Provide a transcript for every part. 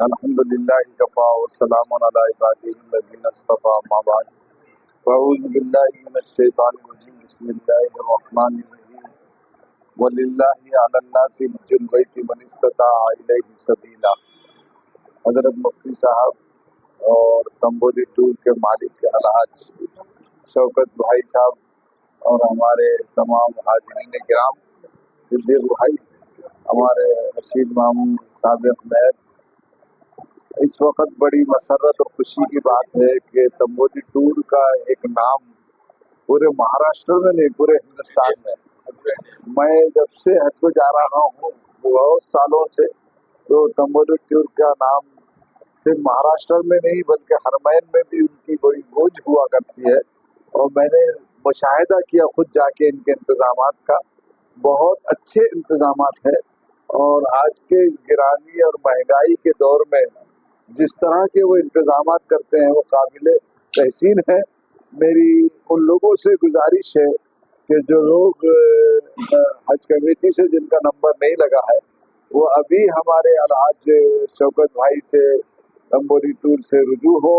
अल्हम्दुलिल्लाहि Kaffa वस्सलामुन अला इबादिहिल्लज़ीना इस्तफ़ा अम्मा बाद फ़अऊज़ु बिल्लाहि मिनश्शैतानिर रजीम बिस्मिल्लाहिर रहमानिर रहीम वलिल्लाहि अलन्नासि हिज्जुल बैति मन इस्तताअ इलैहि सबीला। हज़रत मुफ्ती साहब और तंबोली टूर के मालिक अलहाज शौकत भाई साहब और हमारे तमाम हाज़िरीन किराम, सिद्दीक़ भाई, हमारे रशीद मामून साबिक़ मेहर, इस वक्त बड़ी मसरत और खुशी की बात है कि तंबोली टूर का एक नाम पूरे महाराष्ट्र में नहीं पूरे हिंदुस्तान में, मैं जब से हज को जा रहा हूँ बहुत सालों से, तो तंबोली टूर का नाम सिर्फ महाराष्ट्र में नहीं बल्कि हरमैन में भी उनकी बड़ी गूंज हुआ करती है। और मैंने मुशाहिदा किया खुद जाके इनके इंतजामात का, बहुत अच्छे इंतजामात है। और आज के इस गिरानी और महंगाई के दौर में जिस तरह के वो इंतजामात करते हैं वो काबिले तहसीन है। मेरी उन लोगों से गुजारिश है कि जो लोग हज कमेटी से जिनका नंबर नहीं लगा है वो अभी हमारे अलहाज शौकत भाई से तंबोली टूर से रुजू हो।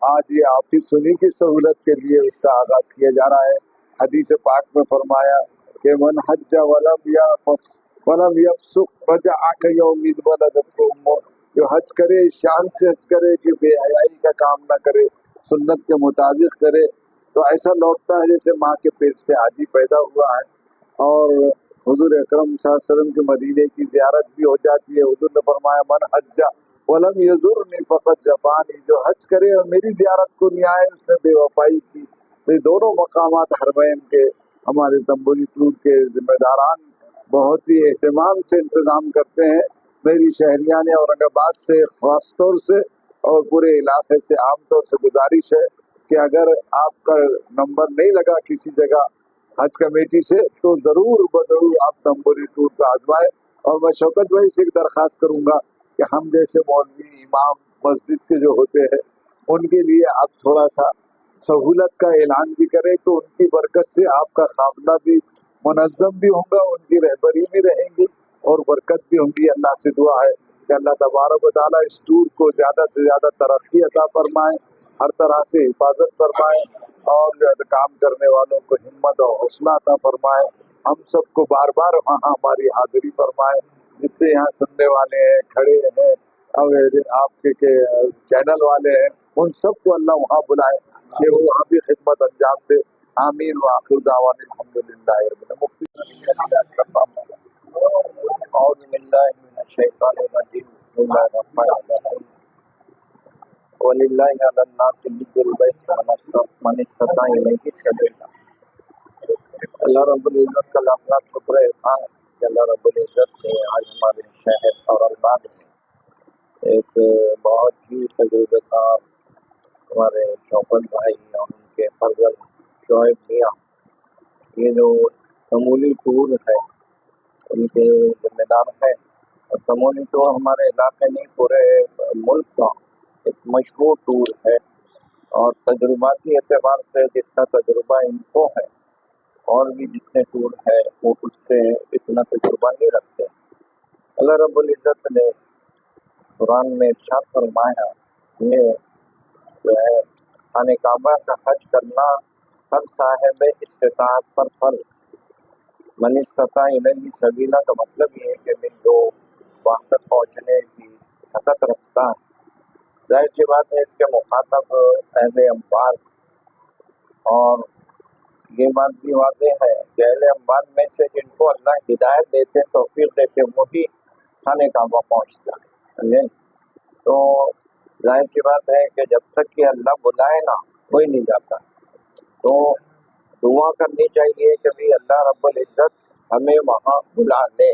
आज ये ऑफिस उन्हीं की सहूलत के लिए उसका आगाज किया जा रहा है। हदीस पाक में फरमाया कि मन हज वलम यफसुक रजअ कयौमिद वलदतहु उम्मुह, जो हज करे शान से हज करे कि बेहयाई का काम ना करे, सुन्नत के मुताबिक करे, तो ऐसा लौटता है जैसे माँ के पेट से हाजी पैदा हुआ है। और हुजूर अकरम सल्लल्लाहु अलैहि वसल्लम के मदीने की ज़ियारत भी हो जाती है। हुजूर ने फरमाया मन हज्जा वलम यजुरनी फक़द जफ़ानी, जो हज करे और मेरी ज़ियारत को नहीं आए उसने बेवफाई की। तो ये दोनों मकामात हरमैन के हमारे तंबोली टूर के जिम्मेदारान बहुत ही एहतमाम से इंतज़ाम करते हैं। मेरी शहरियान औरंगाबाद से खास तौर से और पूरे इलाके से आम तौर से गुजारिश है कि अगर आपका नंबर नहीं लगा किसी जगह हज कमेटी से तो ज़रूर बज़रूर आप तंबोली टूर को आजमाएं। और मैं शौकत भाई से एक दरख्वास्त करूँगा कि हम जैसे मौलवी इमाम मस्जिद के जो होते हैं उनके लिए आप थोड़ा सा सहूलत का ऐलान भी करें, तो उनकी बरकत से आपका काफिला भी मुनज़्ज़म भी होगा, उनकी रहबरी भी रहेंगी और बरकत भी होंगी। अल्लाह से दुआ है कि अल्लाह तबारक व तआला इस टूर को ज़्यादा से ज़्यादा तरक्की अता फरमाए, हर तरह से हिफाजत फरमाए और काम करने वालों को हिम्मत और हौसला अता फरमाए। हम सबको बार बार वहाँ हमारी हाजिरी फरमाए। जितने यहाँ सुनने वाले हैं, खड़े हैं, और आपके के चैनल वाले हैं, उन सबको अल्लाह वहाँ बुलाए कि वो वहाँ भी खिदमत अंजाम दे। आमीन व आखिर दावाना अल्हम्दुलिल्लाहि रब्बिल आलमीन। मुफ्ती औज़ु बिल्लाहि मिनश शैतानिर रजीम बिस्मिल्लाहिर रहमानिर रहीम वलिल्लाहि अलन्नासि हिज्जुल बैति मन इस्तताअ इलैहि सबीला। अल्लाह रब्बुल इज्जत का लाख लाख शुक्र एहसान है कि अल्लाह रब्बुल इज्जत ने आज हमारे शहर औरंगाबाद में एक बहुत ही तजुर्बेकार हमारे शौकत भाई और उनके फर्जल शोएब मियाँ, ये जो तमोली टूर है उनके जिम्मेदार है। और तमोली टूर हमारे इलाके नहीं पूरे मुल्क का एक मशहूर टूर है। और तजुर्बाती एतबार से जितना तजुर्बा इनको है और भी जितने टूर है वो उससे इतना तजुर्बा नहीं रखते। अल्लाह रब्बुल इज्जत ने कुरान में इरशाद फरमाया, ये जो है खाने काबा का हज करना हर साहिब इस्तिताअत पर फर्ज। मन इस्तताअ इलैहि सबीला का मतलब ये है कि मैं जो वहाँ तक पहुँचने की ताकत रखता है, जाहिर सी बात है इसके मुखातब अहले अम्बार। और ये बात भी वाज़ेह है कि अहले अम्बार में से जिनको अल्लाह हिदायत देते, तौफीक देते, वही खाने काबा पहुँचता है। तो जाहिर सी बात है कि जब तक कि अल्लाह बुलाए ना कोई नहीं जाता। तो दुआ करनी चाहिए कि भाई अल्लाह रब्बुल इज्जत हमें वहाँ बुला ले।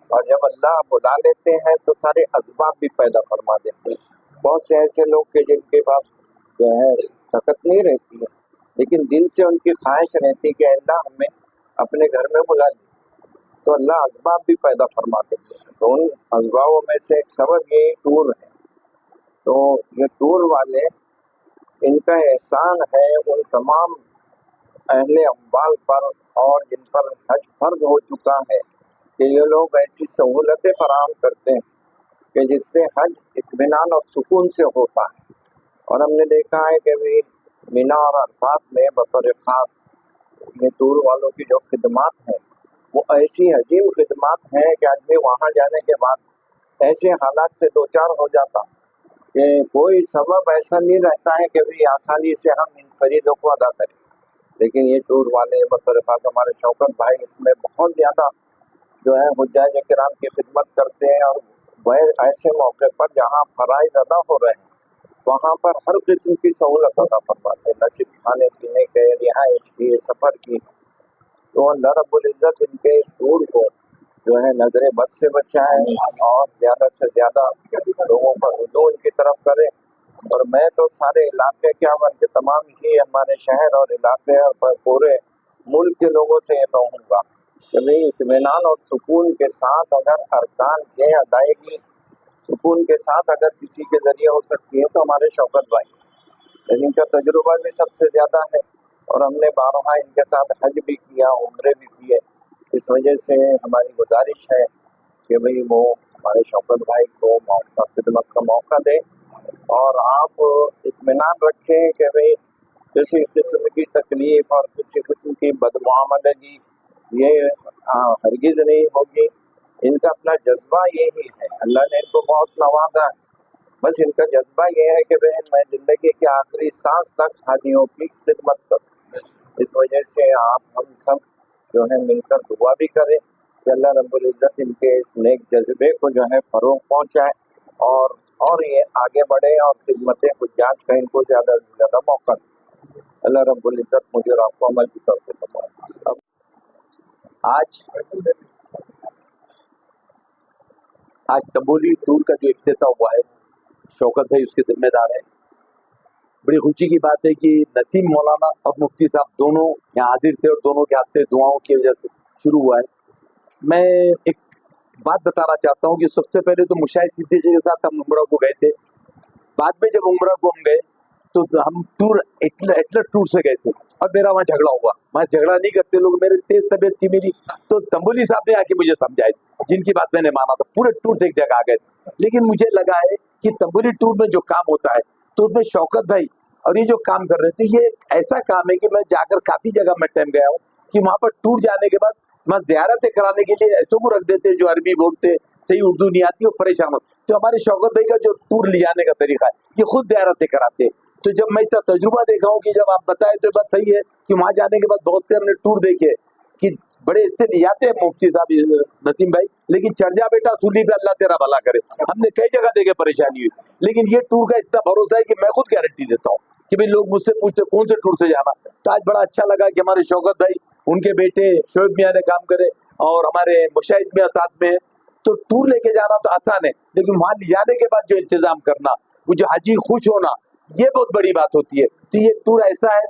और जब अल्लाह बुला लेते हैं तो सारे असबाब भी पैदा फरमा देते हैं। बहुत से ऐसे लोग के जिनके पास जो है सकत नहीं रहती है, लेकिन दिल से उनकी ख्वाहिश रहती है कि अल्लाह हमें अपने घर में बुला ले, तो अल्लाह असबाब भी पैदा फरमा देते हैं। तो उन असबाबों में से एक सबब ये टूर है। तो ये टूर वाले, इनका एहसान है उन तमाम अहले अम्बाल पर और जिन पर हज फर्ज हो चुका है कि ये लोग ऐसी सहूलतें फराहम करते हैं कि जिससे हज इत्मीनान और सुकून से होता है। और हमने देखा है कि भी मिना और अरफात में बतौर ख़ास ये टूर वालों की जो खिदमात हैं वो ऐसी अजीब खिदमात हैं कि आदमी वहाँ जाने के बाद ऐसे हालात से दो चार हो जाता कि कोई सबब ऐसा नहीं रहता है कि भी आसानी से हम इन फरीज़ों को अदा करें। लेकिन ये टूर वाले बतौर ख़ास हमारे शौकत भाई इसमें बहुत ज़्यादा जो है हुज्जाज किराम की खिदमत करते हैं। और वह ऐसे मौके पर जहाँ फ़राइज़ अदा हो रहे हैं वहाँ पर हर किस्म की सहूलत अदा फरमाते हैं, न सिर्फ खाने पीने के, रिहाइश की, सफ़र की। तो अल्लाह रब्बुल इज़्ज़त इनके इस टूर को जो है नजर बद से बचाए और ज़्यादा से ज़्यादा लोगों का रुजू इनकी तरफ करे। और मैं तो सारे इलाके क्या बल्कि तमाम ही हमारे शहर और इलाके और पूरे मुल्क के लोगों से ये कहूँगा कि भाई इत्मीनान और सुकून के साथ अगर अरकान की अदायगी सुकून के साथ अगर किसी के ज़रिए हो सकती है तो हमारे शौकत भाई, लेकिन इनका तजुर्बा भी सबसे ज़्यादा है और हमने बारहा इनके साथ हज भी किया, उम्रे भी किए। इस वजह से हमारी गुजारिश है कि भाई वो हमारे शौकत भाई को मौका खिदमत का मौका दे और आप इत्मीनान रखें कि भाई किसी किस्म की तकलीफ और किसी किस्म की बदमुआमलगी ये हरगिज़ नहीं होगी। इनका अपना जज्बा यही है, अल्लाह ने इनको बहुत नवाजा है, बस इनका जज्बा ये है कि भाई मैं ज़िंदगी के आखिरी सांस तक हाजियों की खिदमत करूँ। इस वजह से आप हम सब जो है मिलकर दुआ भी करें कि अल्लाह रब्बुल इज़्ज़त इनके नेक जज्बे को जो है फ़रोग़ पहुँचाए और ये आगे बढ़े और खिदमत हुज्जाज का इनको ज़्यादा से ज़्यादा मौका दें। अल्लाह रब्बुल इज़्ज़त मुझे और आपको अमल की तौफीक बताए। आज तंबोली टूर का जो इफ्तिताह हुआ है, शौकत भाई उसके जिम्मेदार है। बड़ी खुशी की बात है कि नसीम मौलाना और मुफ्ती साहब दोनों यहाँ हाजिर थे और दोनों के हाथ से दुआओं की वजह से शुरू हुआ है। मैं एक बात बताना चाहता हूँ कि सबसे पहले तो मुशाहिद सिद्दीकी के साथ हम उम्रा को गए थे। बाद में जब उम्रा को हम गए तो हम टूर एटलस टूर से गए थे और मेरा वहाँ झगड़ा हुआ। मैं झगड़ा नहीं करते लोग, मेरी तेज तबीयत थी मेरी, तो तंबोली साहब ने आके मुझे समझाए, जिनकी बात मैंने माना था। पूरे टूर से एक जगह आ गए, लेकिन मुझे लगा है कि तंबोली टूर में जो काम होता है तो उसमें शौकत भाई और ये जो काम कर रहे थे, ये ऐसा काम है कि मैं जाकर काफी जगह में टाइम गया हूँ कि वहाँ पर टूर जाने के बाद मैं ज़ियारतें कराने के लिए ऐसों को रख देते जो अरबी बोलते, सही उर्दू नहीं आती और परेशान हो। तो हमारे शौकत भाई का जो टूर ले जाने का तरीका है, ये खुद ज़ियारतें कराते हैं। तो जब मैं इसका तजुर्बा देखा हूँ कि जब आप बताए तो बात सही है कि वहाँ जाने के बाद बहुत से हमने टूर देखे कि बड़े इससे नहीं आते हैं मुफ्ती साहब नसीम भाई, लेकिन चढ़ जा बेटा सूली पे, अल्लाह तेरा भला करे। हमने कई जगह देखे परेशानी हुई, लेकिन ये टूर का इतना भरोसा है कि मैं खुद गारंटी देता हूँ कि भाई लोग मुझसे पूछते कौन से टूर से जाना। तो आज बड़ा अच्छा लगा कि हमारे शौकत भाई, उनके बेटे शोएब मियाँ ने काम करे और हमारे मुशाहिद मियाँ साथ में। तो टूर लेके जाना तो आसान है, लेकिन वहाँ ले जाने के बाद जो इंतजाम करना, वो जो हाजी खुश होना, ये बहुत बड़ी बात होती है। तो ये टूर ऐसा है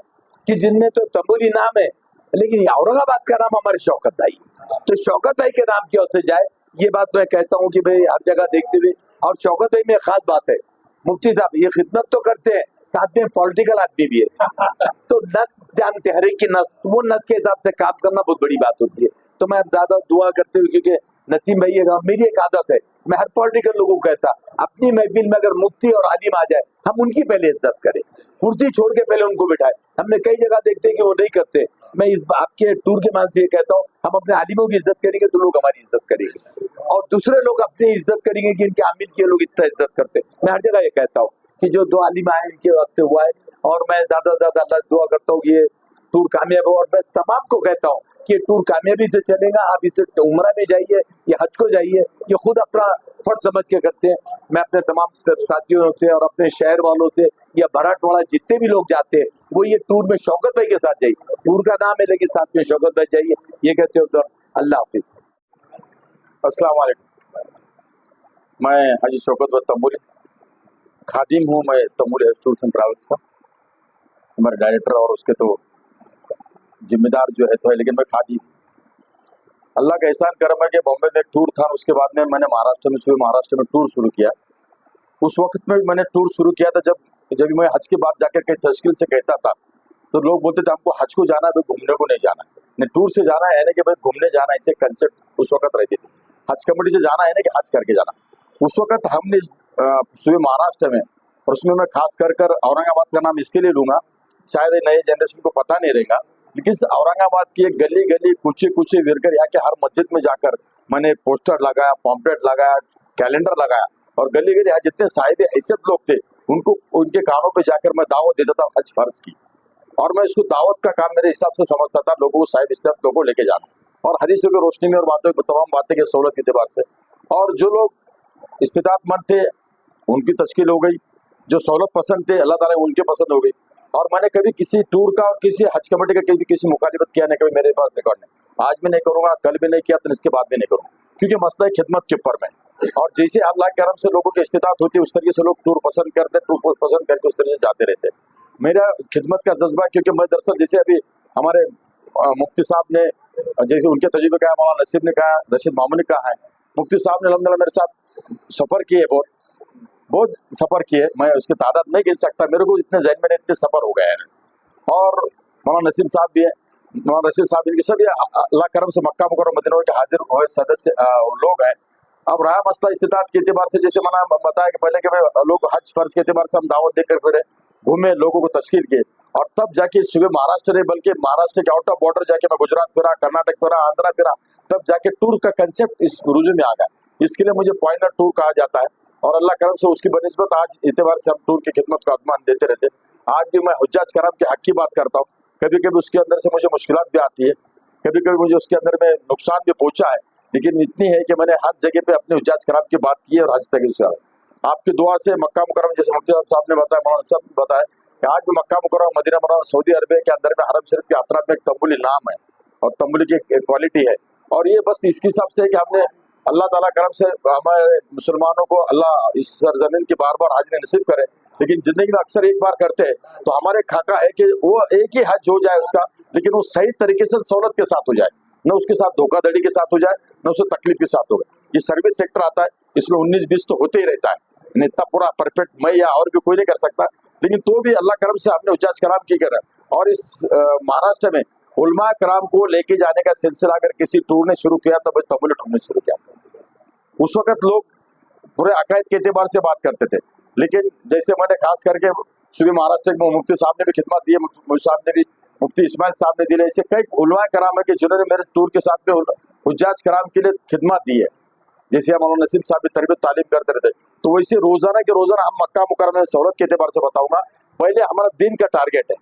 कि जिनमें तो तंबोली नाम है, लेकिन औरंगाबाद का नाम हमारे शौकत भाई, तो शौकत भाई के नाम की ओर से जाए, ये बात मैं कहता हूँ कि भाई हर जगह देखते हुए। और शौकत भाई में एक खास बात है, मुफ्ती साहब ये खिदमत तो करते हैं, साथ में पॉलिटिकल आदमी भी है। तो नस जानते, हर एक की नस, वो नस के हिसाब से काम करना बहुत बड़ी बात होती है। तो मैं अब ज्यादा दुआ करते हुए, क्योंकि नसीम भाई मेरी एक आदत है, मैं हर पॉलिटिकल लोगों को कहता, अपनी महफिल में अगर मुफ्ती और आलिम आ जाए, हम उनकी पहले इज्जत करें, कुर्सी छोड़ के पहले उनको बिठाए। हमने कई जगह देखते हैं कि वो नहीं करते। मैं इस आपके टूर के माध्यम से ये कहता हूँ, हम अपने आलिमों की इज्जत करेंगे तो लोग हमारी इज्जत करेंगे, और दूसरे लोग अपनी इज्जत करेंगे कि इनके आमिल के लोग इतना इज्जत करते। मैं हर जगह ये कहता हूँ कि जो दो आलिम आए इनके वक्त हुआ है, और मैं ज्यादा से ज्यादा अल्लाह दुआ करता हूँ कि ये टूर कामयाब हो। और मैं तमाम को कहता हूँ कि टूर कामयाबी से चलेगा। आप इससे उम्रा में जाइए या हज को जाइए, ये खुद अपना फर्ज समझ के करते हैं। मैं अपने तमाम साथियों से और अपने शहर वालों से या मराठवाड़ा जितने भी लोग जाते हैं, वो ये टूर में शौकत भाई के साथ जाइए। टूर का नाम है लेकिन साथ में शौकत भाई जाइए, ये कहते हो। अल्लाह हाफिज। अस्सलाम वालेकुम। मैं हाजी शौकत भाई तंबोली खादिम हूँ। मैं Tamboli health tours and travels का हमारे डायरेक्टर और उसके तो जिम्मेदार जो है तो है, लेकिन मैं खादिम। अल्लाह का एहसान करम है कि बॉम्बे में एक टूर था, उसके बाद में मैंने महाराष्ट्र में टूर शुरू किया। उस वक्त में मैंने टूर शुरू किया था जब मैं हज के बाद जाकर कहीं तश्कील से कहता था, तो लोग बोलते थे हमको हज को जाना है, भाई घूमने को नहीं जाना है। टूर से जाना है ना कि भाई घूमने जाना, ऐसे कंसेप्ट उस वक्त रहते थे। हज कमेटी से जाना है ना कि हज करके जाना। उस वक्त हमने सूबे महाराष्ट्र में, और उसमें मैं खास कर औरंगाबाद का नाम इसके लिए लूंगा, शायद नए जनरेशन को पता नहीं रहेगा, लेकिन इस औरंगाबाद की एक गली गली कूचे कूचे विरकर यहाँ के हर मस्जिद में जाकर मैंने पोस्टर लगाया, पॉम्पलेट लगाया, कैलेंडर लगाया, और गली गली यहाँ जितने साहिब हैसियत लोग थे उनको उनके कानों पे जाकर मैं दावत देता था हज फर्ज की। और मैं इसको दावत का काम मेरे हिसाब से समझता था, लोगों को साहिब इस्तेमाल लोगों को लेके जाना, और हदीसों की रोशनी में और बातों तमाम बातें की सहूलत के एतबार से। और जो लोग इस्तिताअतमंद थे उनकी तश्कील हो गई, जो सहूलत पसंद थे अल्लाह ताला उनके पसंद हो गई। और मैंने कभी किसी टूर का और किसी हज कमेटी का कभी किसी मुखालिफत किया नहीं, कभी मेरे पास रिकॉर्ड नहीं, आज भी नहीं करूंगा, कल भी नहीं किया, तो इसके बाद भी नहीं करूंगा, क्योंकि मसला है खिदमत के ऊपर में। और जैसे अल्लाह के करम से लोगों की इस्तिताअत होती है उस तरीके से लोग टूर पसंद करते, टूर पसंद करके उस तरीके से जाते रहते। मेरा खिदमत का जज्बा, क्योंकि मैं दरअसल जैसे अभी हमारे मुफ्ती साहब ने जैसे उनके तजुर्बे कहा, मौलाना नसीब ने कहा, रशीद मामून ने कहा है, मुफ्ती साहब ने अल्हम्दुलिल्लाह मेरे साथ सफर किए, बहुत सफर किए, मैं उसकी तादाद नहीं गिन सकता, मेरे को इतने जहन में इतने सफर हो गए हैं। और मौलाना नसीम साहब भी है, मौलाना रशीद साहब, इनके सभी अल्लाह करम से मक्का मुकर्रम मदीना के हाजिर हुए सदस्य लोग हैं। अब रहा मसला इस्तिताअत के एतबार से, जैसे मैंने बताया कि पहले के लोग हज फर्ज के एतबार से हम दावत देकर फिरे, घूमे, लोगों को तश्कील किए, और तब जाके सुबह महाराष्ट्र नहीं बल्कि महाराष्ट्र के आउट ऑफ बॉर्डर जाके मैं गुजरात फिरा, कर्नाटक फिरा, आंध्रा फिरा, तब जाके टूर का कंसेप्ट इस रुजू में आ गया। इसके लिए मुझे पॉइंटर टूर कहा जाता है, और अल्लाह करम से उसकी बनिस्बत आज एतबार से हम टूर की खिदमत का अदमान देते रहते। आज भी मैं हुज्जाज कराम के हक की बात करता हूँ, कभी कभी उसके अंदर से मुझे मुश्किलात भी आती है, कभी कभी मुझे उसके अंदर में नुकसान भी पहुंचा है, लेकिन इतनी है कि मैंने हर जगह पे अपने हुज्जाज कराम की बात की है, और हज तक आपकी दुआ से मक्का मुकर्रम, जैसे मुफ्ती साहब ने बताया, मौलाना साहब ने बताया कि आज भी मक्का मुकर्रम मदीना मुनव्वरा सऊदी अरबिया के अंदर में हरम शरीफ की यात्रा में एक तंबुली नाम है, और तंबुली की एक क्वालिटी है। और ये बस इसके हिसाब से है कि हमने अल्लाह ताला करम से हमारे मुसलमानों को अल्लाह इस सरजमीन की बार बार हाजिरी नसीब करे, लेकिन जिंदगी में अक्सर एक बार करते हैं, तो हमारे खाका है कि वो एक ही हज हो जाए उसका, लेकिन वो सही तरीके से सहूलत के साथ हो जाए, न उसके साथ धोखाधड़ी के साथ हो जाए, न उसे तकलीफ के साथ हो जाए। ये सर्विस सेक्टर आता है, इसमें 19-20 तो होते ही रहता है, इतना पूरा परफेक्ट मैं या और भी कोई नहीं कर सकता, लेकिन तो भी अल्लाह करम से हमने हुज्जाज कराम की कर। और इस महाराष्ट्र में उलमा कराम को लेके जाने का सिलसिला अगर किसी टूर ने शुरू किया तो बस तबलीग टूर ने शुरू किया। उस वक्त लोग पूरे अकायद के एतबार से बात करते थे, लेकिन जैसे मैंने खास करके सूबे महाराष्ट्र में मुफ्ती साहब ने भी खिदमत दी है, मुफ्ती साहब ने भी, मुफ्ती इस्माइल साहब ने दी है, ऐसे कई उलमा कराम है कि जिन्होंने मेरे टूर के साथ में हुज्जाज कराम के लिए खिदमत दी है। जैसे हम मौलाना नसीब साहब भी तरबियत तालीम करते रहते, तो वैसे रोजाना के रोजाना हम मक्का मुकर्रम में सहूलत के एतबार से बताऊंगा। पहले हमारा दिन का टारगेट है,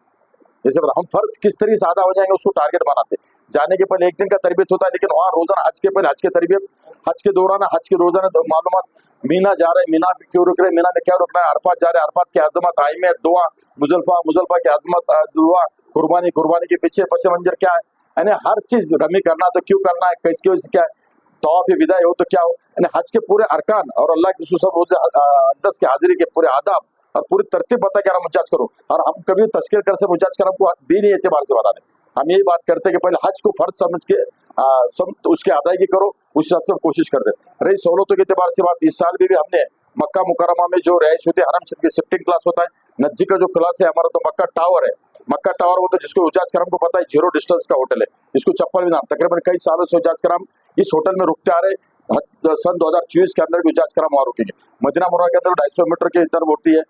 जैसे हम फर्ज किस तरीके से अदा हो जाएंगे उसको टारगेट बनाते। जाने के पहले एक दिन का तरबियत होता है, लेकिन वहाँ रोजाना हज के पहले हज की तरबियत, हज के दौरान हज के रोजाना मालूमात, मीना जा रहे, मीना क्यों रुक रहे, मीना में क्या रुकना है, अरफात जा रहे, अरफात की अजमत, आइमे दुआ, मुजल्फा की अजमत दुआ, कुर्बानी के पीछे पस मंजर क्या है, यानी हर चीज रमी करना तो क्यों करना है, किसकी वजह से क्या है, तवाफ विदाई हो तो क्या हो, यानी हज के पूरे अरकान और अल्लाह के रसूल रोज अक़दस की हाजिरी के पूरे आदाब और पूरी तरतीब बता के मुजाज करो। और हम कभी तस्कीर कर से मुजाज कर हमको दीनी एतबार से बता दें, हम यही बात करते हैं कि पहले हज को फर्ज समझ के तो उसकी अदायगी करो, उस हिसाब से कोशिश कर दे। रही सहूलतों के एतबार से बात, इस साल भी हमने मक्का मुकर्रमा में जो रहायश होती है, हरम शरीफ की शिफ्टिंग क्लास होता है, नजदीक का जो क्लास है हमारा तो मक्का टावर है, मक्का टावर होता है जिसको हुज्जाज कराम को पता है 0 डिस्टेंस का होटल है, इसको चप्पल भी नाम, तकरीबन कई सालों से हुज्जाज कराम इस होटल में रुकते आ रहे। सन 2024 के अंदर भी हुज्जाज कराम वहाँ रुकेंगे। मदीना मुनव्वरा के अंदर 250 मीटर की तरफ होती है,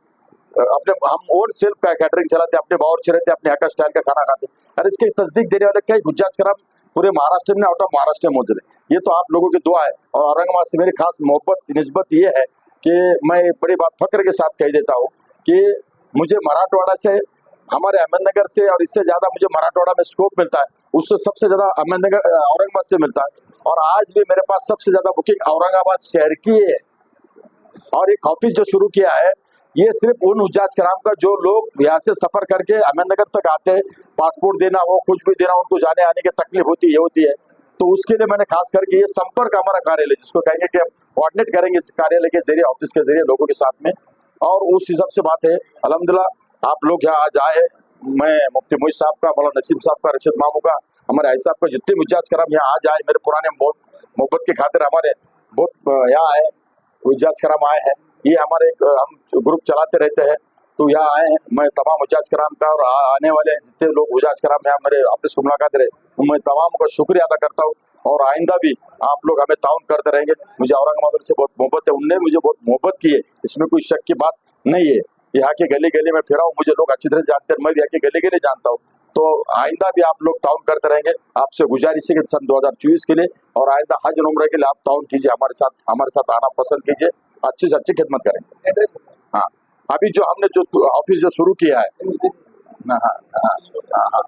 अपने हम ओन सेल्फ का कैटरिंग चलाते, अपने बावर्ची रहते, अपने यहाँ का स्टाइल का खाना खाते, और इसकी तस्दीक देने वाले कई हुज्जाज कराम पूरे महाराष्ट्र में आउट ऑफ महाराष्ट्र में मौजूद है। ये तो आप लोगों की दुआ है, और औरंगाबाद से मेरी खास मोहब्बत निस्बत ये है कि मैं बड़ी बात फख्र के साथ कह देता हूँ कि मुझे मराठवाड़ा से, हमारे अहमदनगर से, और इससे ज्यादा मुझे मराठवाड़ा में स्कोप मिलता है, उससे सबसे ज्यादा अहमदनगर औरंगाबाद से मिलता है। और आज भी मेरे पास सबसे ज्यादा बुकिंग औरंगाबाद शहर की है। और एक ऑफिस जो शुरू किया है ये सिर्फ उन हुज्जाज कराम का जो लोग यहाँ से सफर करके अहमदनगर तक आते हैं, पासपोर्ट देना हो, कुछ भी देना, उनको जाने आने की तकलीफ होती है, तो उसके लिए मैंने खास करके ये संपर्क हमारा कार्यालय, जिसको कहेंगे कि कोऑर्डिनेट करेंगे इस कार्यालय के जरिए, ऑफिस के जरिए लोगों के साथ में, और उस हिसाब से बात है। अल्हम्दुलिल्लाह आप लोग यहाँ आज आए, मैं मुफ्ती मोइज साहब का, मौलाना नसीम साहब का, रशीद मामू का, हमारे आई साहब का, जितने हुज्जाज कराम यहाँ आज आए, मेरे पुराने मोहब्बत की खातिर हमारे बहुत यहाँ आए हुज्जाज कराम आए हैं। ये हमारे हम ग्रुप चलाते रहते हैं, तो यहाँ आए हैं। मैं तमाम हुज्जाज कराम का और आने वाले जितने लोग हुज्जाज कराम यहाँ मेरे ऑफिस को मुलाकात रहे, मैं तमाम का शुक्रिया अदा करता हूँ। और आइंदा भी आप लोग हमें ताउन करते रहेंगे। मुझे औरंगाबाद वालों से बहुत मोहब्बत है, उनने मुझे बहुत मोहब्बत की है, इसमें कोई शक की बात नहीं है। यहाँ के गली गली में फिरा हूँ, मुझे लोग अच्छी तरह से जानते हैं, मैं भी यहाँ के गली गली जानता हूँ। तो आइंदा भी आप लोग ताउन करते रहेंगे। आपसे गुजारिश है कि सन 2024 के लिए और आइंदा हज और उम्र के लिए आप ताउन कीजिए, हमारे साथ आना पसंद कीजिए, अच्छी से अच्छी खिदमत करेंगे। हाँ, अभी जो हमने जो ऑफिस जो शुरू किया है, हाँ हाँ हाँ हाँ,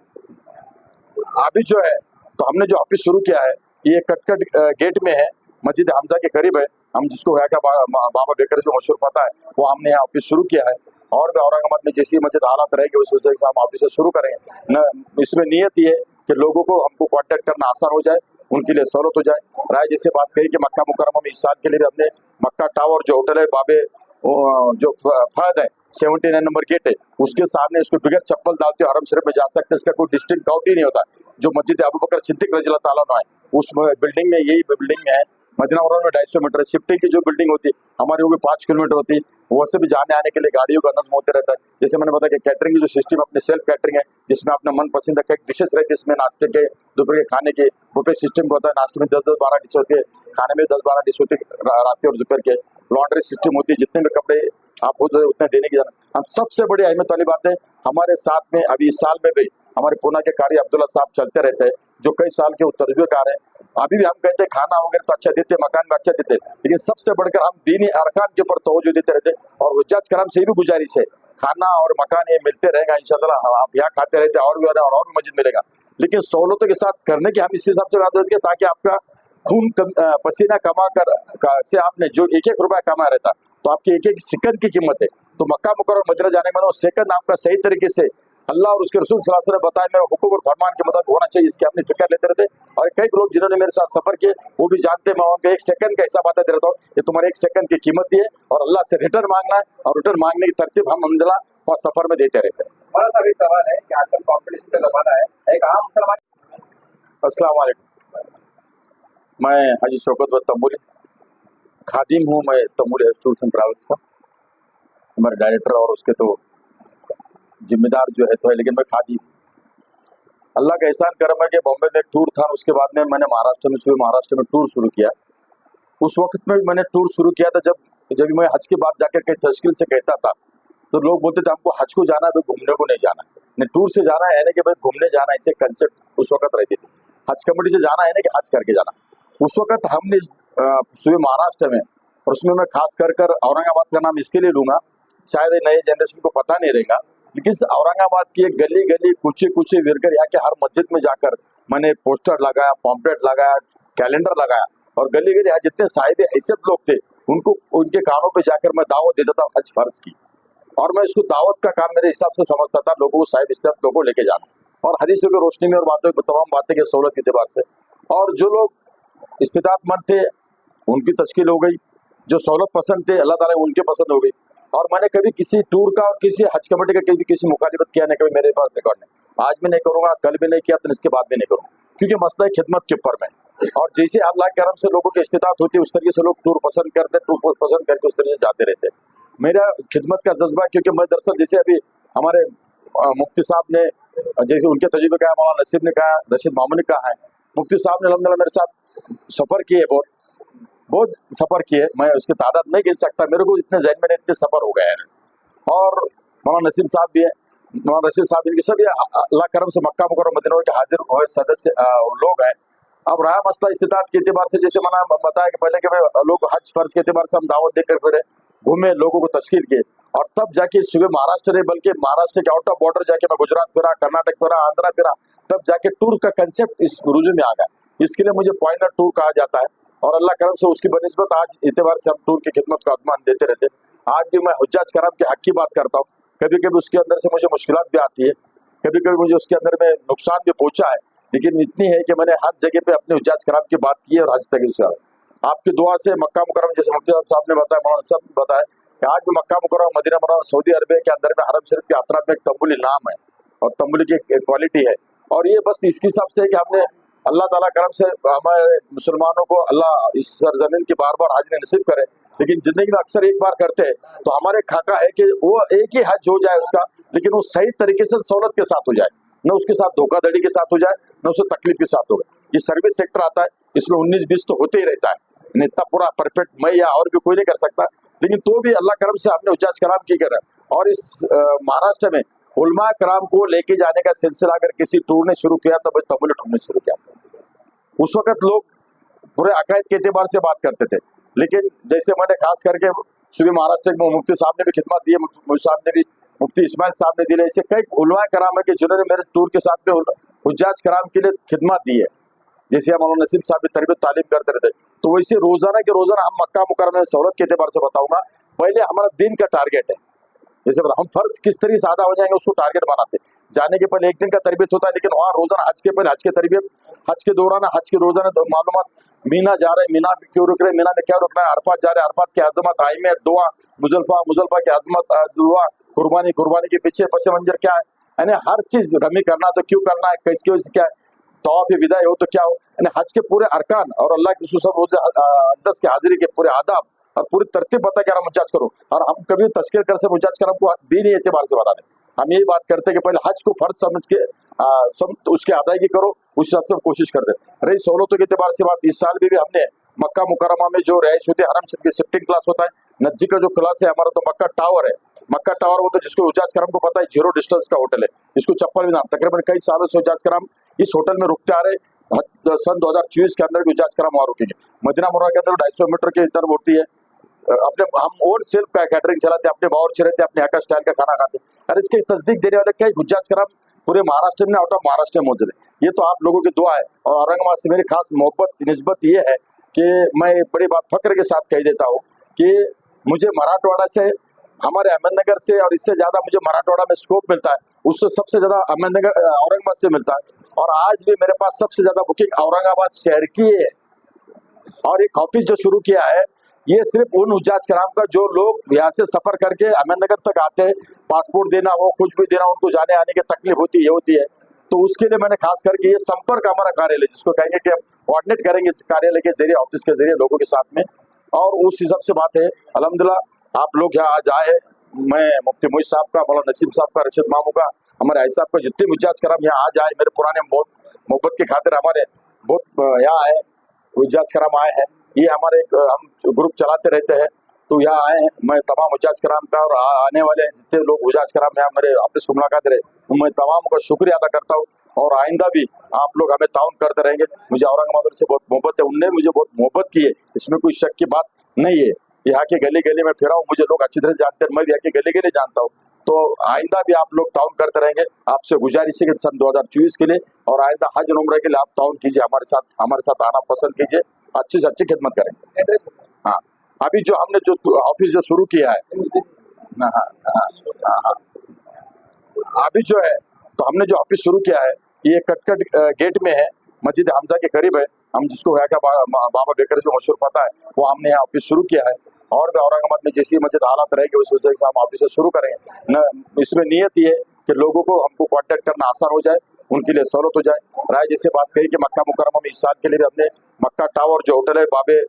अभी जो है तो हमने जो ऑफिस शुरू किया है ये कटकट गेट में है, मस्जिद हमजा के करीब है। हम जिसको यहाँ का बाबा बेकर में मशहूर पता है, वो हमने यहाँ ऑफिस शुरू किया है। और भी औरंगाबाद में जैसी मस्जिद हालात रहेगी उस वजह से हम ऑफिस शुरू करेंगे न। इसमें नियत ये है कि लोगों को हमको कांटेक्ट करना आसान हो जाए, उनके लिए सहूलत हो जाए। राय जैसे बात कही कि मक्का मुकर्रमा में इस साल के लिए भी हमने मक्का टावर जो होटल है बाबे जो फहद है 79 नंबर गेट है, उसके सामने इसको बगैर चप्पल डालते हरम शरीफ में जा सकते, इसका कोई डिस्टिंक्ट काउंट ही नहीं होता। जो मस्जिद अबू बकर सिद्दीक रज़ियल्लाहु ताला अन्हु है उस बिल्डिंग में, यही बिल्डिंग में है। मदीना मुनव्वरा में 250 मीटर शिफ्टिंग की जो बिल्डिंग होती है हमारी वो भी 5 किलोमीटर होती है, वैसे भी जाने आने के लिए गाड़ियों का नज़्म होते रहता है। जैसे मैंने बताया कि कैटरिंग की जो सिस्टम अपने सेल्फ कैटरिंग है, जिसमें अपना मन पसंद का डिशेस रहती है, इसमें नाश्ते के दोपहर के खाने के बुफे सिस्टम होता है। नाश्ते में 10-12 डिश होती है, खाने में 10-12 डिश होती है, रात और दोपहर के। लॉन्ड्री सिस्टम होती है, जितने भी कपड़े आप खुद उतने देने की जाना। हम सबसे बड़ी अहमियत वाली बात है, हमारे साथ में अभी इस साल में भी हमारे पूना के कारी अब्दुल्ला साहब चलते रहते हैं, जो कई साल के तजुर्बेकार हैं। अभी भी हम कहते हैं खाना वगैरह तो अच्छा देते, मकान भी अच्छा देते, लेकिन सबसे बढ़कर हम दीनी अरकान के ऊपर तवज्जो देते रहते। और हुज्जाज कराम से भी गुजारिश है, खाना और मकान ये मिलते रहेगा इंशाअल्लाह। आप यहाँ खाते रहते और भी मस्जिद मिलेगा, लेकिन सहूलतों के साथ करने की हम इस हिसाब से बात होती है ताकि आपका खून पसीना कमा कर से आपने जो 1-1 रुपया कमा रहता तो आपके 1-1 सेकंड की कीमत है। तो मक्का मुकर्रमा मदीना जाने में सेकंड आपका सही तरीके से अल्लाह और उसके रसूल सल्लल्लाहु अलैहि वसल्लम ने बताया मेरे हुक्म और फरमान के मुताबिक होना चाहिए, इसकी अपनी फिक्र लेते रहते। और कई लोग जिन्होंने मेरे साथ सफर किए वो भी जानते, मैं उनके 1 सेकंड का हिसाब बताते रहता हूँ, ये तुम्हारे 1 सेकंड की कीमत दी है और अल्लाह से रिटर्न मांगना है, और रिटर्न मांगने की तरतीब हम अल्हम्दुलिल्लाह और सफर में देते रहते हैं। बड़ा सा भी सवाल है कि आजकल कॉम्पिटिशन का जमाना है, एक आम मुसलमान। अस्सलाम वालेकुम, मैं हाजी शौकत व तंबुली खादिम हूँ। मैं तंबुली टूर्स एंड ट्रैवल्स का हमारे डायरेक्टर और उसके तो जिम्मेदार जो है तो है, लेकिन मैं खादिम। अल्लाह का एहसान करम है कि बॉम्बे में एक टूर था, उसके बाद में मैंने महाराष्ट्र में टूर शुरू किया। उस वक्त में मैंने टूर शुरू किया था जब मैं हज के बाद जाकर कहीं तश्कील से कहता था तो लोग बोलते थे हमको हज को जाना है, भाई घूमने को नहीं जाना, नहीं टूर से जाना है ना कि भाई घूमने जाना, ऐसे कंसेप्ट उस वक्त रहती थी। हज कमेटी से जाना है ना कि हज करके जाना। उस वक्त हमने सूबे महाराष्ट्र में, और उसमें मैं खास कर औरंगाबाद का नाम इसके लिए लूंगा, शायद नए जनरेशन को पता नहीं रहेगा, लेकिन औरंगाबाद की एक गली गली कुचे विरकर यहाँ के हर मस्जिद में जाकर मैंने पोस्टर लगाया, पॉम्पलेट लगाया, कैलेंडर लगाया, और गली गली यहाँ जितने साहिब हैसियत लोग थे उनको उनके कानों पे जाकर मैं दावत देता था हज फर्ज की। और मैं इसको दावत का काम मेरे हिसाब से समझता था, लोगों को साहिब इस्तेमाल लोगों को लेके जाना, और हदीसों की रोशनी में और बातों तमाम बातें की सहूलत के एतबार से। और जो लोग इस्तिताअतमंद थे उनकी तश्कील हो गई, जो सहूलत पसंद थे अल्लाह ताला उनके पसंद हो गई। और मैंने कभी किसी टूर का और किसी हज कमेटी का कभी किसी मुखालिफत किया नहीं, कभी मेरे पास रिकॉर्ड नहीं, आज भी नहीं करूंगा, कल भी नहीं किया तो इसके बाद भी नहीं करूंगा, क्योंकि मसला खिदमत के ऊपर में। और जैसे अल्लाह के करम से लोगों की इस्तिताअत होती है उस तरीके से लोग टूर पसंद करके उस तरीके से जाते रहते हैं। मेरा खिदमत का जज्बा, क्योंकि मैं दरअसल जैसे अभी हमारे मुफ्ती साहब ने जैसे उनके तजुर्बे कहा, मौलाना नसीब ने कहा, रशीद मामून ने कहा है, मुफ्ती साहब ने अल्हम्दुलिल्लाह मेरे साथ सफ़र किए, बहुत सफ़र किए, मैं उसकी तादाद नहीं गिन सकता, मेरे को इतने जहन में इतने सफ़र हो गए हैं। और मौलाना नसीब साहब भी है, मौलाना रशीद साहब, इनके सभी अल्लाह करम से मक्का मुकर्रमा मदीना के हाजिर हुए सदस्य लोग हैं। अब रहा मसला इस्तिताअत के एतबार से, जैसे मैंने बताया कि पहले कि लोग हज फर्ज के एतबार से हम दावत देकर फिरे, घूमे, लोगों को तश्कील किए, और तब जाके सुबह महाराष्ट्र नहीं बल्कि महाराष्ट्र के आउट ऑफ बॉर्डर जाके मैं गुजरात फिरा, कर्नाटक फिरा, आंध्रा फिरा, तब जाके टूर का कंसेप्ट इस रुजू में आ गया। इसके लिए मुझे पॉइंटर टूर कहा जाता है, और अल्लाह करम से उसकी बनिस्बत आज एतबार से हम टूर की खिदमत का अदमान देते रहते। आज भी मैं हुज्जाज कराम के हक की बात करता हूँ, कभी कभी उसके अंदर से मुझे मुश्किलात भी आती है, कभी कभी मुझे उसके अंदर में नुकसान भी पहुंचा है, लेकिन इतनी है कि मैंने हर जगह पे अपने हुज्जाज कराम की बात की है। और हज तक आपकी दुआ से मक्का मुकर्रमा, जैसे मुफ्ती साहब ने बताया, मौलाना साहब ने बताया कि आज भी मक्का मुकर्रमा मदीना मुनव्वरा सऊदी अरबिया के अंदर में हरम शरीफ के अतराफ में एक तंबुली नाम है, और तंबुली की एक क्वालिटी है। और ये बस इसके हिसाब से कि हमने अल्लाह ताला करम से हमारे मुसलमानों को अल्लाह इस सरजमीन की बार बार हाजिरी नसीब करे, लेकिन जिंदगी में अक्सर एक बार करते हैं, तो हमारे खाका है कि वो एक ही हज हो जाए उसका, लेकिन वो सही तरीके से सहूलत के साथ हो जाए, न उसके साथ धोखाधड़ी के साथ हो जाए, न उसे तकलीफ के साथ हो जाए। ये सर्विस सेक्टर आता है, इसमें 19-20 तो होते ही रहता है, इतना पूरा परफेक्ट मैं या और भी कोई नहीं कर सकता, लेकिन तो भी अल्लाह करम से हमने हुज्जाज कराम की कर। और इस महाराष्ट्र में उलमा कराम को लेके जाने का सिलसिला अगर किसी टूर ने शुरू किया तो बस तबलीग टूर ने शुरू किया। उस वक्त लोग पूरे अकायद के एतबार से बात करते थे, लेकिन जैसे मैंने खास करके सुबह महाराष्ट्र में मुफ्ती साहब ने भी खिदमत दी है, मुफ्ती साहब ने भी, मुफ्ती इस्माइल साहब ने दी है, ऐसे कई उलमा कराम है कि जिन्होंने मेरे टूर के साथ में हुज्जाज कराम के लिए खिदमत दी है। जैसे हम मौलाना नसीम साहब भी तरबियत तालीम करते रहते, तो वैसे रोजाना के रोजाना हम मक्का मुकर्रमा में सहूलत के एतबार से बताऊंगा। पहले हमारा दिन का टारगेट है, जैसे हम फर्ज किस तरीके से अदा हो जाएंगे उसको टारगेट बनाते। जाने के पहले एक दिन का तरबियत होता है, लेकिन वहाँ रोजाना हज के पहले हज के तरबियत, हज के दौरान हज के रोजाना तो मालूमात, मीना जा रहे, मीना क्यों रुक रहे, मीना में क्या रुकना है, अरफात जा रहे, अरफात की अजमत, आइमे दुआ, मुजल्फा, मुजल्फा की अजमत दुआ, कुर्बानी, कुर्बानी के पीछे पस मंजर क्या है, यानी हर चीज रमी करना तो क्यों करना है, कैसे वजह क्या है, तवाफ विदाई हो तो क्या हो, यानी हज के पूरे अरकान और अल्लाह के रसूल रोज अक़दस की हाजिरी के पूरे आदाब और पूरी तरतीब बता के हम मुजाज करो। और हम कभी तस्कीर कर से मुजाज कर हमको दीनी एतबार से बता दें। हम यही बात करते हैं कि पहले हज को फर्ज समझ के सब उसकी अदायगी करो, उस हिसाब से कोशिश कर दे। रही सहूलतों के एतबार से बात, इस साल भी हमने मक्का मुकरमा में जो रहायश होती है, हरम शरीफ की शिफ्टिंग क्लास होता है, नजी का जो क्लास है हमारा तो मक्का टावर है, मक्का टावर होता है जिसको हुज्जाज कराम को पता है जीरो डिस्टेंस का होटल है, इसको चप्पल भी नाम, तकरीबन कई सालों से हुज्जाज कराम इस होटल में रुकते आ रहे। सन 2024 के अंदर भी हुज्जाज कराम वहाँ रुकेंगे। मदीना मुनव्वरा के अंदर 250 मीटर की तरफ होती है, अपने हम ओन सेल्फ कैटरिंग चलाते हैं, अपने बावर्ची रहते, अपने यहाँ का स्टाइल का खाना खाते हैं। और इसकी तस्दीक देने वाले कई हुज्जाज कराम पूरे महाराष्ट्र में आउट ऑफ महाराष्ट्र में मौजूद है। ये तो आप लोगों की दुआ है। और औरंगाबाद से मेरी खास मोहब्बत निस्बत ये है कि मैं बड़ी बात फख्र के साथ कह देता हूँ कि मुझे मराठवाड़ा से, हमारे अहमदनगर से और इससे ज्यादा मुझे मराठवाड़ा में स्कोप मिलता है, उससे सबसे ज्यादा अहमदनगर औरंगाबाद से मिलता है। और आज भी मेरे पास सबसे ज्यादा बुकिंग औरंगाबाद शहर की है। और एक ऑफिस जो शुरू किया है ये सिर्फ उन हुज्जाज कराम का जो लोग यहाँ से सफर करके अहमदनगर तक आते हैं, पासपोर्ट देना हो, कुछ भी देना, उनको जाने आने की तकलीफ होती है, ये होती है, तो उसके लिए मैंने खास करके ये संपर्क हमारा कार्यालय जिसको कहेंगे कि कोऑर्डिनेट करेंगे इस कार्यालय के जरिए, ऑफिस के जरिए लोगों के साथ में। और उस हिसाब से बात है, अल्हम्दुलिल्लाह आप लोग यहाँ आज आए, मैं मुफ्ती मोइज साहब का, मौलाना नसीम साहब का, रशीद मामू का, हमारे आई साहब का, जितने हुज्जाज कराम यहाँ आज आए, मेरे पुराने मोहब्बत की खातिर हमारे बहुत यहाँ आए हुज्जाज कराम आए हैं। ये हमारे हम ग्रुप चलाते रहते हैं, तो यहाँ आए हैं। मैं तमाम हुज्जाज कराम का और आने वाले जितने लोग हुज्जाज कराम यहाँ मेरे ऑफिस को मुलाकात रहे, मैं तमाम का शुक्रिया अदा करता हूँ। और आइंदा भी आप लोग हमें ताउन करते रहेंगे। मुझे औरंगाबाद से बहुत मोहब्बत है, उनने मुझे बहुत मोहब्बत की है, इसमें कोई शक की बात नहीं है। यहाँ के गली गली में फिरा हूँ, मुझे लोग अच्छी तरह से जानते हैं, मैं भी यहाँ के गली गली जानता हूँ। तो आइंदा भी आप लोग ताउन करते रहेंगे। आपसे गुजारिश है कि सन 2024 के लिए और आइंदा हज और उम्रा के लिए आप ताउन कीजिए, हमारे साथ आना पसंद कीजिए, अच्छी से अच्छी खिदमत करेंगे। हाँ, अभी जो हमने जो ऑफिस जो शुरू किया है, हाँ, अभी जो है तो हमने जो ऑफिस शुरू किया है ये कटकट गेट में है, मस्जिद हमजा के करीब है। हम जिसको यहाँ का बाबा बेकर में मशहूर पता है, वो हमने यहाँ ऑफिस शुरू किया है। और भी औरंगाबाद में जैसी मस्जिद हालात रहेगी उस वजह से हम ऑफिस शुरू करेंगे न। इसमें नियत ये है कि लोगों को हमको कांटेक्ट करना आसान हो जाए, उनके लिए सहूलत हो जाए। राय जैसे बात कही कि मक्का मुकरमा में इस साल के लिए हमने मक्का टावर जो होटल है बाबे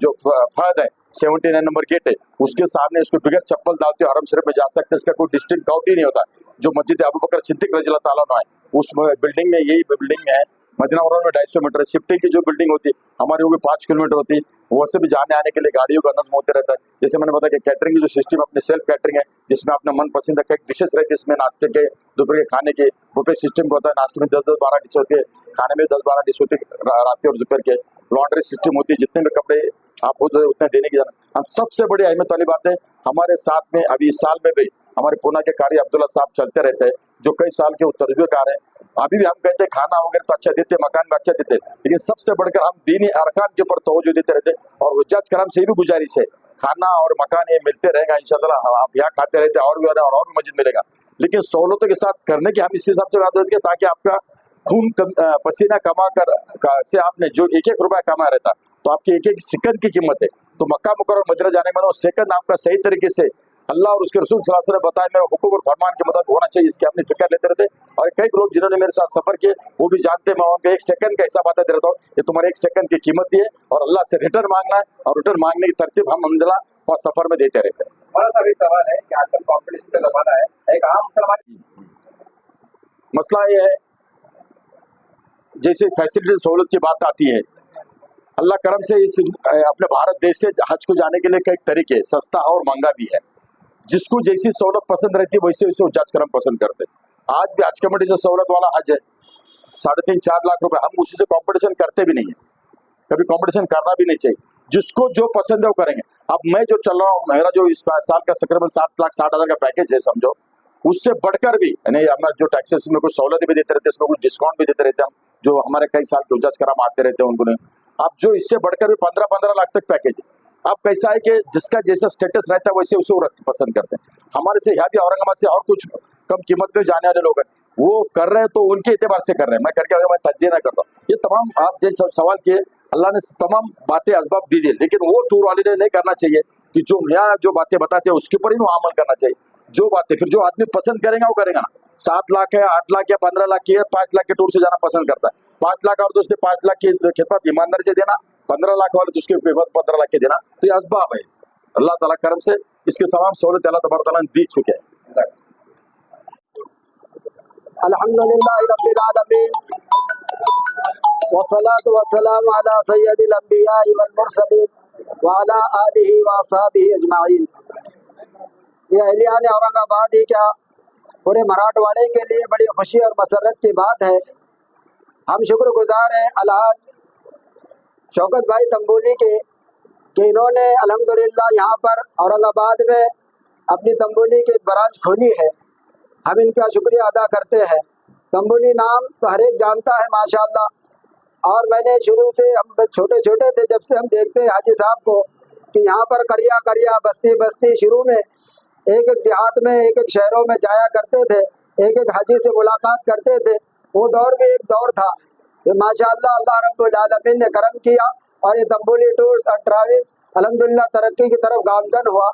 जो फहद है 79 नंबर गेट है, उसके सामने उसको बगैर चप्पल डालते हरम शरीफ में जा सकते, इसका कोई डिस्टिंक्ट काउंट ही नहीं होता। जो मस्जिद अबू बकर सिद्दीक रज़ियल्लाहु ताला अन्हु है उस बिल्डिंग में, यही बिल्डिंग में है। मदीना मुनव्वरा में 250 मीटर शिफ्टिंग की जो बिल्डिंग होती है हमारी वो भी 5 किलोमीटर होती है, वैसे भी जाने आने के लिए गाड़ियों का नज़्म होते रहता है। जैसे मैंने बताया कि कैटरिंग की जो सिस्टम अपने सेल्फ कैटरिंग है, जिसमें अपने मन पसंद का डिशेस रहती है, इसमें नाश्ते के, दोपहर के खाने के बुफे सिस्टम होता है। नाश्ते में 10-12 डिश होती है, खाने में 10-12 डिश होती है, रात और दोपहर के। लॉन्ड्री सिस्टम होती है, जितने भी कपड़े आप खुद उतने देने की जाना। हम सबसे बड़ी अहमियत वाली बात है, हमारे साथ में अभी इस साल में भी हमारे पूना के कारी अब्दुल्ला साहब चलते रहते हैं, जो कई साल के तजुर्बेकार हैं। अभी भी हम कहते हैं खाना वगैरह तो अच्छा देते, मकान में अच्छा देते, लेकिन सबसे बढ़कर हम दीनी अरकान के ऊपर तवज्जो देते रहते। और हुज्जाज कराम से भी गुजारिश है, खाना और मकान ये मिलते रहेगा इंशाअल्लाह। आप यहाँ खाते रहते और भी मस्जिद मिलेगा, लेकिन सहूलतों के साथ करने की हम इस हिसाब से बात होती है ताकि आपका खून पसीना कमा कर से आपने जो 1-1 रुपया कमा रहता तो आपके 1-1 सेकंड की कीमत है। तो मक्का मुकर्रमा मदीना जाने में सेकंड आपका सही तरीके से अल्लाह और उसके रसूल सल्लल्लाहु अलैहि वसल्लम ने बताया मेरे हुक्म और फरमान के मुताबिक होना चाहिए, इसकी अपनी फिक्र लेते रहते। और कई लोग जिन्होंने मेरे साथ सफर किए वो भी जानते, मैं उनका 1 सेकंड का हिसाब बताते रहता हूँ, ये तुम्हारे 1 सेकंड की कीमत दी है और अल्लाह से रिटर्न मांगना है, और रिटर्न मांगने की तरतीब हम अल्हम्दुलिल्लाह और सफर में देते रहते हैं। बड़ा सा भी सवाल है कि आजकल कॉम्पिटिशन का जमाना है, एक आम मुसलमान मसला ये है, जैसे फैसिलिटी सहूलत की बात आती है अल्लाह करम से इस अपने भारत देश से हज को जाने के लिए कई तरीके हैं, सस्ता और महंगा भी है। जिसको जैसी सहूलत पसंद रहती है वैसे वैसे हज करम पसंद करते हैं। आज भी हज कमेटी से सहूलत वाला हज है 3.5-4 लाख रुपए, हम उसी से कंपटीशन करते भी नहीं है, कभी कंपटीशन करना भी नहीं चाहिए। जिसको जो पसंद है वो करेंगे। अब मैं जो चल रहा हूँ, मेरा जो इस साल का तकरीबन 7,60,000 का पैकेज है समझो, उससे बढ़कर भी यानी हमारे जो टैक्सेस में कुछ सहूलत भी देते रहते हैं, इसमें कुछ डिस्काउंट भी देते रहते हैं हम, जो हमारे कई साल के हज कराम आते रहते हैं उनको। अब जो इससे बढ़कर भी 15-15 लाख तक पैकेज है। अब कैसा है कि जिसका जैसा स्टेटस रहता है वैसे उसे वो पसंद करते हैं। हमारे से यहाँ भी औरंगाबाद से और कुछ कम कीमत पे जाने वाले लोग हैं, वो कर रहे हैं तो उनके एतबार से कर रहे हैं, मैं करके मैं तज्जिया ना करता हूँ। ये तमाम आप जैसे सवाल किए, अल्लाह ने तमाम बातें असबाब दी दी, लेकिन वो टूर वाले ने नहीं करना चाहिए कि जो यहाँ जो बातें बताते हैं उसके ऊपर ही वो अमल करना चाहिए। जो बातें फिर जो आदमी पसंद करेगा वो करेगा ना। 7 लाख है, 8 लाख या 15 लाख की है, 5 लाख के टूर से जाना पसंद करता है। 5 लाख और दूसरे 5 लाख की खिदमत ईमानदारी से देना, 15 लाख वाले तो उसकी खिदमत 15 लाख की देना, तो ये असबाब है। अल्लाह ताला करम से इसके तमाम सहूलत अल्लाह तबारक तआला ने दी चुके हैं। अल्हम्दुलिल्लाह रब्बिल आलमीन वस्सलातु वस्सलामु अला सय्यदिल अंबिया वल मुरसलीन व अला आलिहि व असहाबिहि अजमाइन। ये अहलियान औरंगाबाद ही क्या पूरे मराठवाड़े के लिए बड़ी खुशी और मसरत की बात है। हम शुक्रगुजार हैं अलहाज शौकत भाई तंबोली के कि इन्होंने अल्हम्दुलिल्लाह यहाँ पर औरंगाबाद में अपनी तंबोली की एक ब्रांच खोली है। हम इनका शुक्रिया अदा करते हैं। तंबोली नाम तो हर एक जानता है माशाल्लाह, और मैंने शुरू से, हम छोटे छोटे थे जब से हम देखते हैं हाजी साहब को कि यहाँ पर करिया करिया बस्ती बस्ती शुरू में एक एक देहात में एक एक शहरों में जाया करते थे, एक एक हाजी से मुलाकात करते थे। वो दौर भी एक दौर था। ये माशाल्लाह अल्लाह रब्बुल आलमीन ने करम किया और ये तंबोली टूर्स और ट्रैवल्स अल्हम्दुलिल्लाह तरक्की की तरफ गामजन हुआ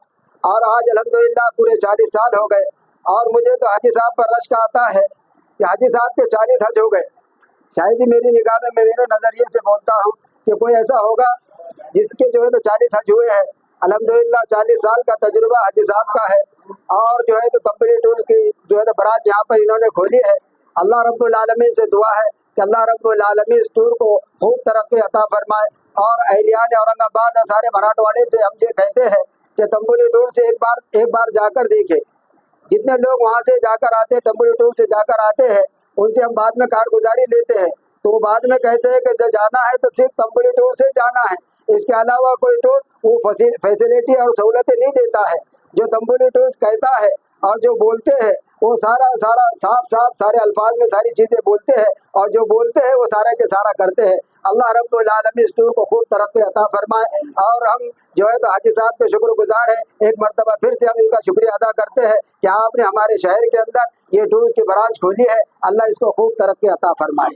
और आज अल्हम्दुलिल्लाह पूरे 40 साल हो गए। और मुझे तो हाजी साहब पर रश्क आता है कि हाजी साहब के 40 हज हो गए। शायद ही मेरी निगाह में, मैं मेरे नज़रिए से बोलता हूँ कि कोई ऐसा होगा जिसके जो है तो 40 हज हुए हैं। अल्हम्दुलिल्लाह 40 साल का तजुर्बा हाजी साहब का है। और जो है तो तंबोली टूर की जो है तो ब्रांच यहाँ पर इन्होंने खोली है। अल्लाह रब्बुल आलमीन से दुआ है कि अल्लाह रब्बुल आलमीन इस टूर को खूब तरक्की अता फरमाए। और अहलियान औरंगाबाद और सारे मराठवाड़े से हम ये कहते हैं कि तंबोली टूर से एक बार जाकर देखें। जितने लोग वहाँ से जाकर आते हैं, तंबोली टूर से जाकर आते हैं, उनसे हम बाद में कारगुजारी लेते हैं तो वो बाद में कहते हैं कि जब जाना है तो सिर्फ तंबोली टूर से जाना है, इसके अलावा कोई टूर वो फैसिलिटी और सहूलतें नहीं देता है। जो तंबोली टूर कहता है और जो बोलते हैं वो सारा साफ सारे अल्फाज में सारी चीज़ें बोलते हैं, और जो बोलते हैं वो सारा के सारा करते हैं। अल्लाह रब्बुल आलमीन इस टूर को खूब तरक्की अता फरमाए। और हम जो है तो हाजी साहब के शुक्रगुजार हैं। एक मरतबा फिर से हम इनका शुक्रिया अदा करते हैं कि आपने हमारे शहर के अंदर ये टूर्स की ब्रांच खोली है। अल्लाह इसको खूब तरक्की अता फरमाए।